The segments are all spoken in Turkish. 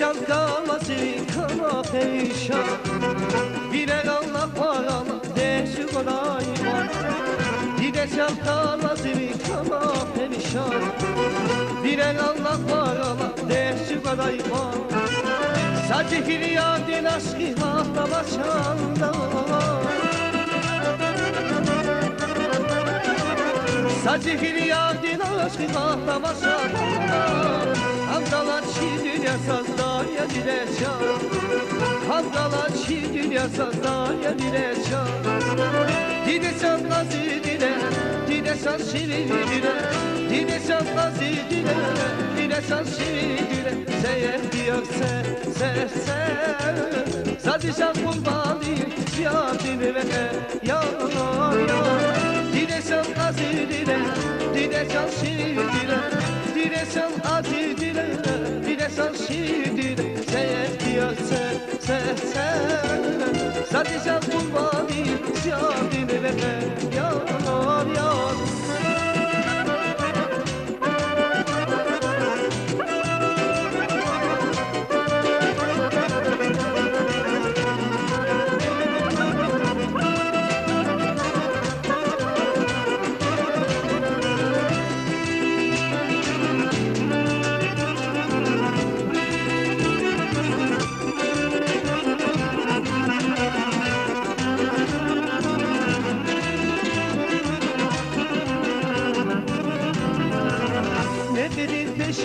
çalkaması kana perişan. Bilen Allah var Allah deşi kolay var. Dide çalkaması kana perişan. Bilen Allah var Allah deşi kolay var. Sadece firyadın aşkı hahtama çanda. Sadece firyadın aşkı hahtama çanda. Hamdalar çi dünya sazdaya dile çal. Hamdalar çi dünya sazdaya dile çal. Dide çal nazı dile, dide çal şirin dile. Dide çal nazı dile, dide çal şirin dile. Seyir diyor se. Sadece kurbanı ziyadini ve ya. Dide çal nazı dile, dide çal şirin dile. Dile çal azı dile, dile çal şirin dile. Seyir diyor se. Sadece kurbanı ziyadini ve ya.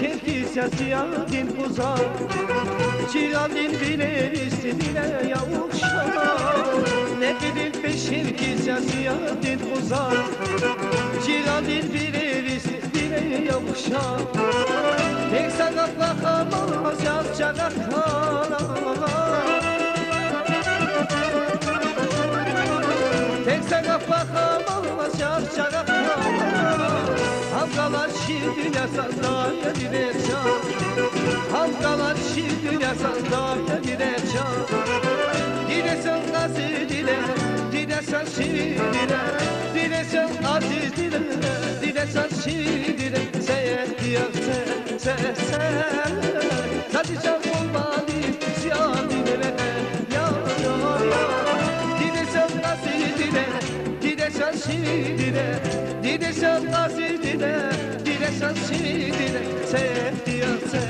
Şevkisya ziyadin uzak, ciradin bilir istediğine yavuşlar. Ne bilir peşevkisya ziyadin uzak, ciradin bilir istediğine yavuşlar. Tek sana bakamaz yazcana kalan. Tek sana bakamaz yazcana kalan. Hamdalar şimdi yasandaya dile çal. Hamdalar şimdi yasandaya dile çal. Dile sen nazı dile, dile sen şirin dile. Dile sen aziz dile, dile sen şirin dile. Seyir diyor se. Sadece kurbanı ziyadine ya. Dile sen nazı dile, dile sen şirin dile. Dile sen aziz dile, dile sen şirin dile. Seyir diyor se.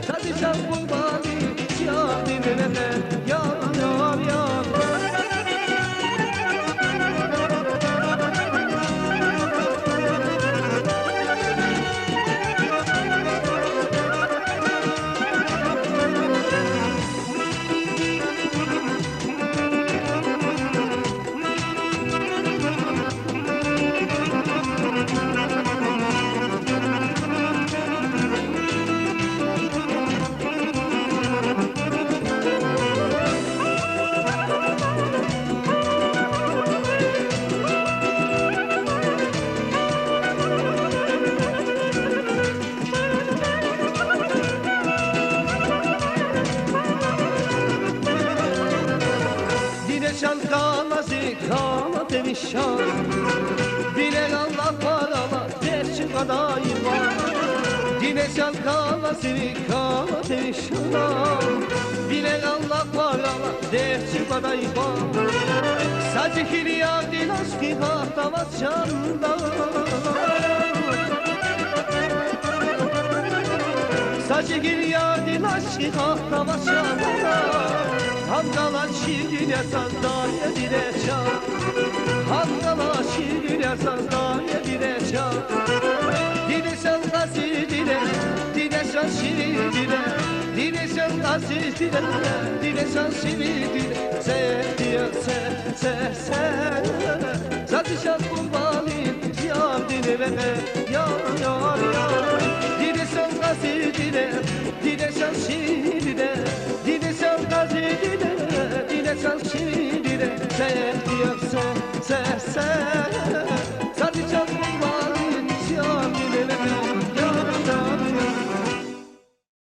Sadece kurbanı ziyadine ya. Çalkanası kana perişan. Bilen Allah var ama derçin adayı var. Dile çalkanası kana perişan. Bilen Allah var ama derçin adayı var. Sadece firyadın aşkı hahtama çanda. Sadece firyadın aşkı hahtama çanda. Hamdalar şirin yasandaya dile çal. Hamdalar şirin yasandaya dile çal. Dile sen aziz dile, dile sen şirin dile. Dile sen aziz dile, dile sen şirin dile. Seyir diyor se. Sadece kurbanı ziyadine ve ya. Dile sen aziz dile, dile sen şirin dile. Dile sen aziz dile, dile sen şirin dile. Seyir diyor se.